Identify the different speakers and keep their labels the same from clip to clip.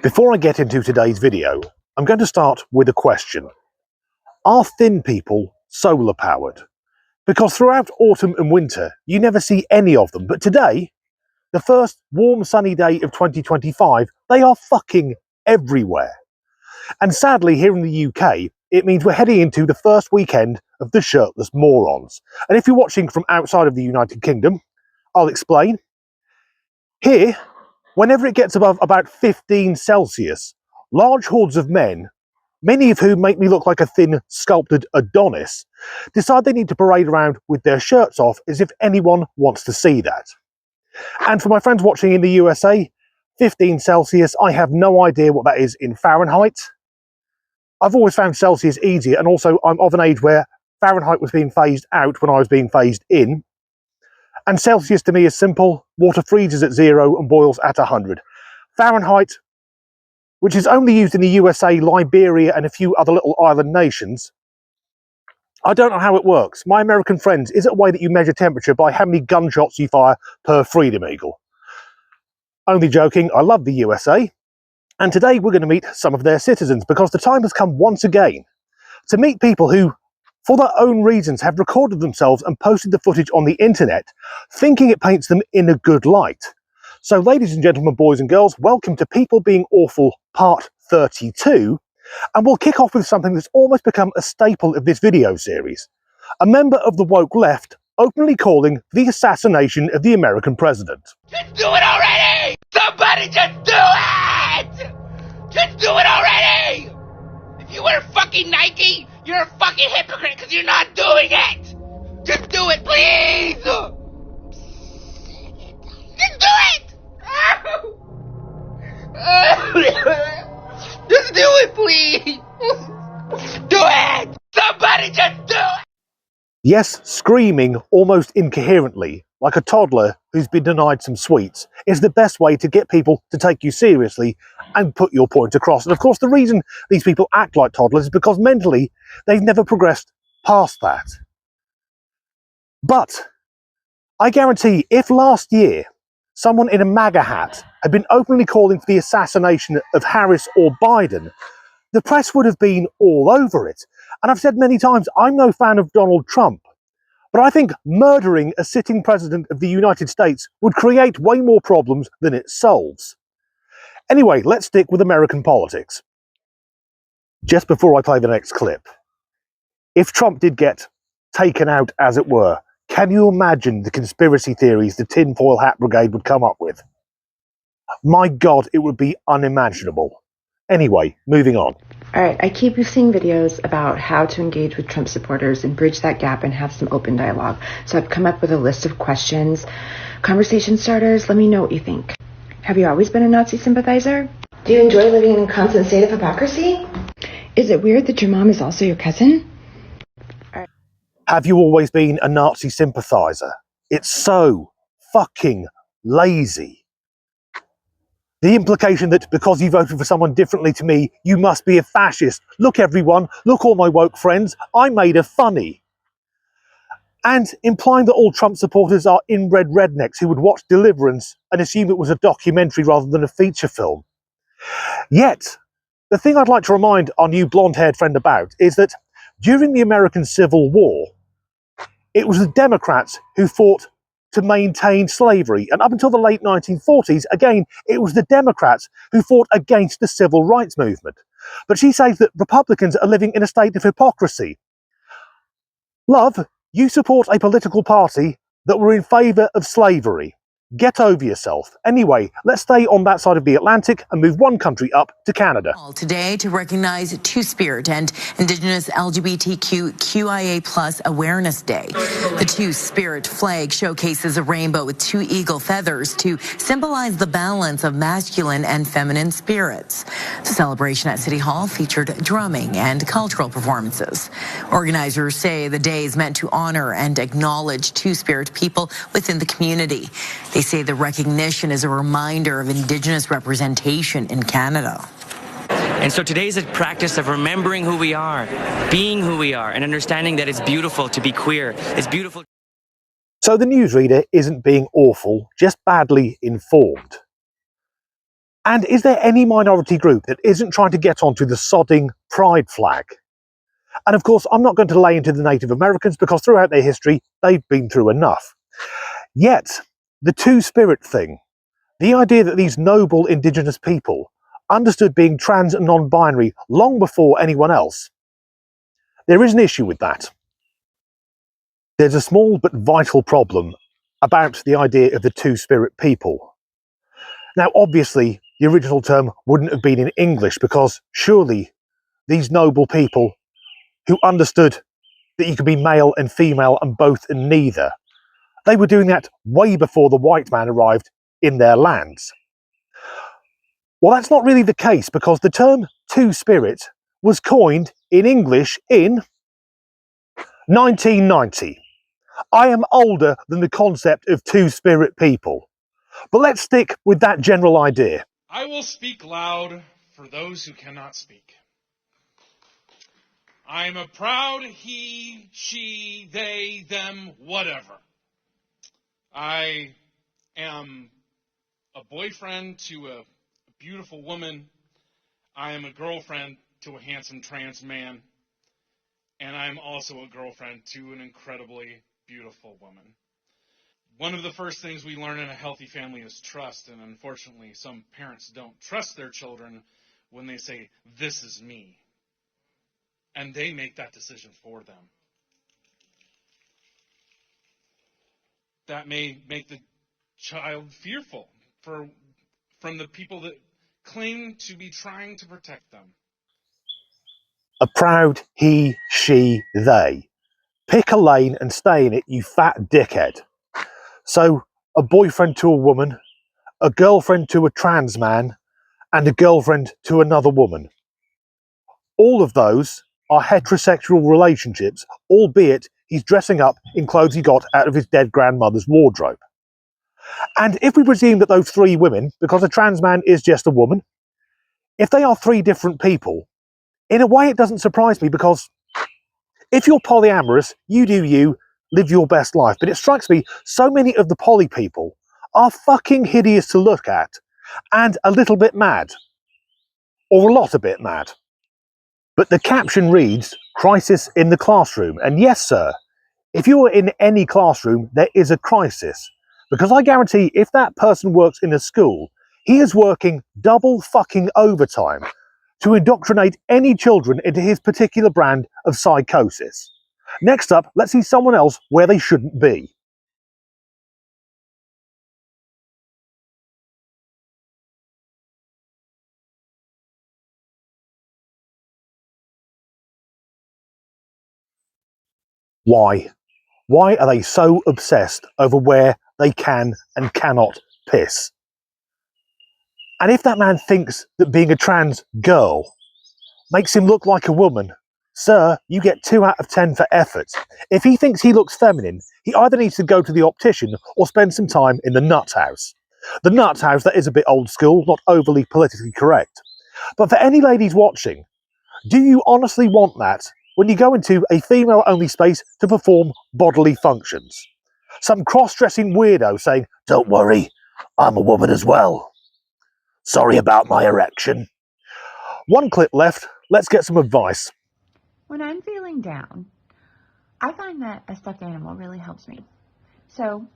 Speaker 1: Before I get into today's video, I'm going to start with a question. Are thin people solar powered? Because throughout autumn and winter, you never see any of them. But today, the first warm sunny day of 2025, they are fucking everywhere. And sadly, here in the UK, it means we're heading into the first weekend of the shirtless morons. And if you're watching from outside of the United Kingdom, I'll explain. Here, whenever it gets above about 15 Celsius, large hordes of men, many of whom make me look like a thin, sculpted Adonis, decide they need to parade around with their shirts off as if anyone wants to see that. And for my friends watching in the USA, 15 Celsius, I have no idea what that is in Fahrenheit. I've always found Celsius easier, and also I'm of an age where Fahrenheit was being phased out when I was being phased in. And Celsius to me is simple. Water freezes at 0 and boils at 100. Fahrenheit, which is only used in the USA, Liberia and a few other little island nations, I don't know how it works. My American friends, is it a way that you measure temperature by how many gunshots you fire per Freedom Eagle? Only joking, I love the USA. And today we're going to meet some of their citizens, because the time has come once again to meet people who, for their own reasons, have recorded themselves and posted the footage on the internet, thinking it paints them in a good light. So ladies and gentlemen, boys and girls, welcome to People Being Awful Part 32, and we'll kick off with something that's almost become a staple of this video series. A member of the woke left openly calling the assassination of the American president.
Speaker 2: Just do it already! Somebody just do it! Just do it already! If you wear fucking Nike, you're a fucking hypocrite because you're not doing it! Just do it, please! Just do it! Just do it, please! Do it! Somebody just do it!
Speaker 1: Yes, screaming almost incoherently, like a toddler who's been denied some sweets, is the best way to get people to take you seriously and put your point across. And of course, the reason these people act like toddlers is because mentally they've never progressed past that. But I guarantee if last year someone in a MAGA hat had been openly calling for the assassination of Harris or Biden, the press would have been all over it. And I've said many times, I'm no fan of Donald Trump, but I think murdering a sitting president of the United States would create way more problems than it solves. Anyway, let's stick with American politics. Just before I play the next clip, if Trump did get taken out, as it were, can you imagine the conspiracy theories the tinfoil hat brigade would come up with? My God, it would be unimaginable. Anyway, moving on.
Speaker 3: All right, I keep seeing videos about how to engage with Trump supporters and bridge that gap and have some open dialogue. So I've come up with a list of questions, conversation starters. Let me know what you think. Have you always been a Nazi sympathizer? Do you enjoy living in a constant state of hypocrisy? Is it weird that your mom is also your cousin?
Speaker 1: Have you always been a Nazi sympathizer? It's so fucking lazy. The implication that because you voted for someone differently to me, you must be a fascist. Look everyone, look all my woke friends, I made a funny. And implying that all Trump supporters are inbred rednecks who would watch Deliverance and assume it was a documentary rather than a feature film. Yet, the thing I'd like to remind our new blonde-haired friend about is that during the American Civil War, it was the Democrats who fought to maintain slavery. And up until the late 1940s, again, it was the Democrats who fought against the civil rights movement. But she says that Republicans are living in a state of hypocrisy. Love, you support a political party that were in favour of slavery. Get over yourself. Anyway, let's stay on that side of the Atlantic and move one country up to Canada.
Speaker 4: Today to recognize Two-Spirit and Indigenous LGBTQIA+ Awareness Day. The Two-Spirit flag showcases a rainbow with two eagle feathers to symbolize the balance of masculine and feminine spirits. The celebration at City Hall featured drumming and cultural performances. Organizers say the day is meant to honor and acknowledge Two-Spirit people within the community. They say the recognition is a reminder of Indigenous representation in Canada.
Speaker 5: And so today is a practice of remembering who we are, being who we are, and understanding that it's beautiful to be queer. It's beautiful.
Speaker 1: So the newsreader isn't being awful, just badly informed. And is there any minority group that isn't trying to get onto the sodding pride flag? And of course, I'm not going to lay into the Native Americans because throughout their history, they've been through enough. Yet, the two-spirit thing, the idea that these noble indigenous people understood being trans and non-binary long before anyone else, there is an issue with that. There's a small but vital problem about the idea of the two-spirit people. Now, obviously, the original term wouldn't have been in English because surely these noble people who understood that you could be male and female and both and neither, they were doing that way before the white man arrived in their lands. Well, that's not really the case because the term two-spirit was coined in English in 1990. I am older than the concept of two-spirit people, but let's stick with that general idea.
Speaker 6: I will speak loud for those who cannot speak. I am a proud he, she, they, them, whatever. I am a boyfriend to a beautiful woman. I am a girlfriend to a handsome trans man. And I'm also a girlfriend to an incredibly beautiful woman. One of the first things we learn in a healthy family is trust, and unfortunately some parents don't trust their children when they say, "This is me." And they make that decision for them. That may make the child fearful from the people that claim to be trying to protect them.
Speaker 1: A proud he, she, they. Pick a lane and stay in it, you fat dickhead. So, a boyfriend to a woman, a girlfriend to a trans man, and a girlfriend to another woman. All of those are heterosexual relationships, albeit he's dressing up in clothes he got out of his dead grandmother's wardrobe. And if we presume that those three women, because a trans man is just a woman, if they are three different people, in a way it doesn't surprise me because if you're polyamorous, you do you, live your best life. But it strikes me, so many of the poly people are fucking hideous to look at and a little bit mad. Or a lot a bit mad. But the caption reads, "Crisis in the classroom." And yes, sir, if you're in any classroom, there is a crisis. Because I guarantee if that person works in a school, he is working double fucking overtime to indoctrinate any children into his particular brand of psychosis. Next up, let's see someone else where they shouldn't be. Why? Why are they so obsessed over where they can and cannot piss? And if that man thinks that being a trans girl makes him look like a woman, sir, you get 2 out of 10 for effort. If he thinks he looks feminine, he either needs to go to the optician or spend some time in the nut house. The nut house that is a bit old school, not overly politically correct. But for any ladies watching, do you honestly want that when you go into a female-only space to perform bodily functions? Some cross-dressing weirdo saying, "Don't worry, I'm a woman as well. Sorry about my erection." One clip left, let's get some advice.
Speaker 7: When I'm feeling down, I find that a stuffed animal really helps me. So,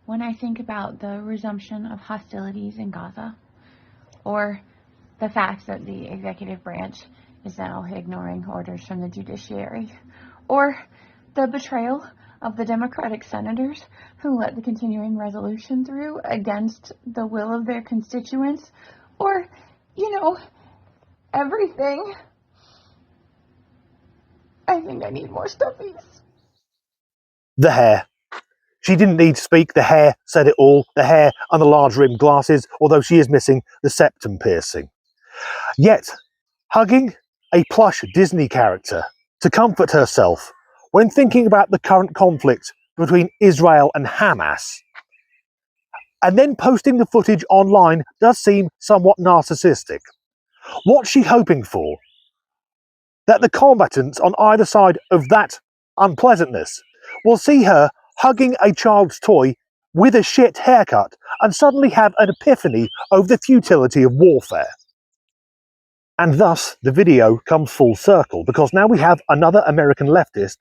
Speaker 7: when I think about the resumption of hostilities in Gaza, or the fact that the executive branch is now ignoring orders from the judiciary, or the betrayal of the Democratic senators who let the continuing resolution through against the will of their constituents, or, everything, I think I need more stuffies.
Speaker 1: The hair. She didn't need to speak, the hair said it all, the hair and the large rimmed glasses, although she is missing the septum piercing. Yet, hugging a plush Disney character to comfort herself when thinking about the current conflict between Israel and Hamas, and then posting the footage online does seem somewhat narcissistic. What's she hoping for? That the combatants on either side of that unpleasantness will see her hugging a child's toy with a shit haircut and suddenly have an epiphany over the futility of warfare. And thus, the video comes full circle, because now we have another American leftist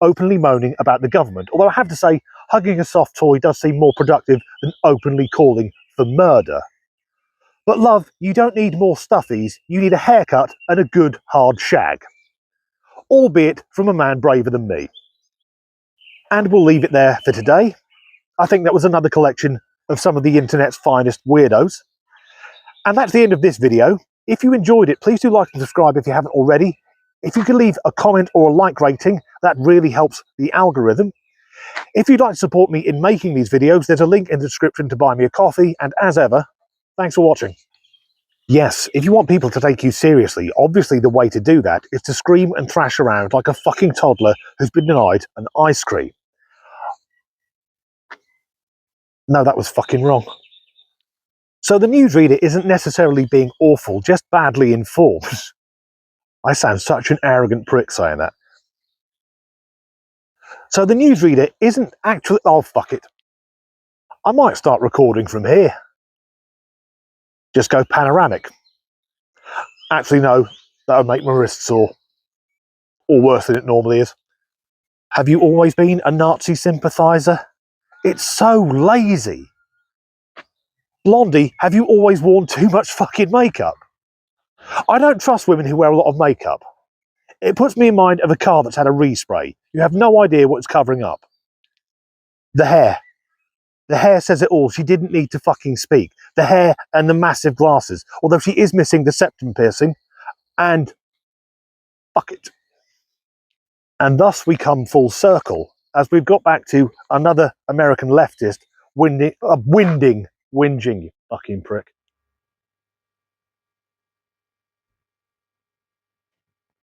Speaker 1: openly moaning about the government. Although I have to say, hugging a soft toy does seem more productive than openly calling for murder. But love, you don't need more stuffies, you need a haircut and a good hard shag. Albeit from a man braver than me. And we'll leave it there for today. I think that was another collection of some of the internet's finest weirdos. And that's the end of this video. If you enjoyed it, please do like and subscribe if you haven't already. If you could leave a comment or a like rating, that really helps the algorithm. If you'd like to support me in making these videos, there's a link in the description to buy me a coffee, and as ever, thanks for watching. Yes, if you want people to take you seriously, obviously the way to do that is to scream and thrash around like a fucking toddler who's been denied an ice cream. No, that was fucking wrong. So the newsreader isn't necessarily being awful, just badly informed. I sound such an arrogant prick saying that. So the newsreader isn't actually... Oh, fuck it. I might start recording from here. Just go panoramic. Actually, no. That would make my wrist sore. Or worse than it normally is. Have you always been a Nazi sympathiser? It's so lazy. Blondie, have you always worn too much fucking makeup? I don't trust women who wear a lot of makeup. It puts me in mind of a car that's had a respray. You have no idea what it's covering up. The hair. The hair says it all. She didn't need to fucking speak. The hair and the massive glasses. Although she is missing the septum piercing. And... fuck it. And thus we come full circle, as we've got back to another American leftist whinging, you fucking prick.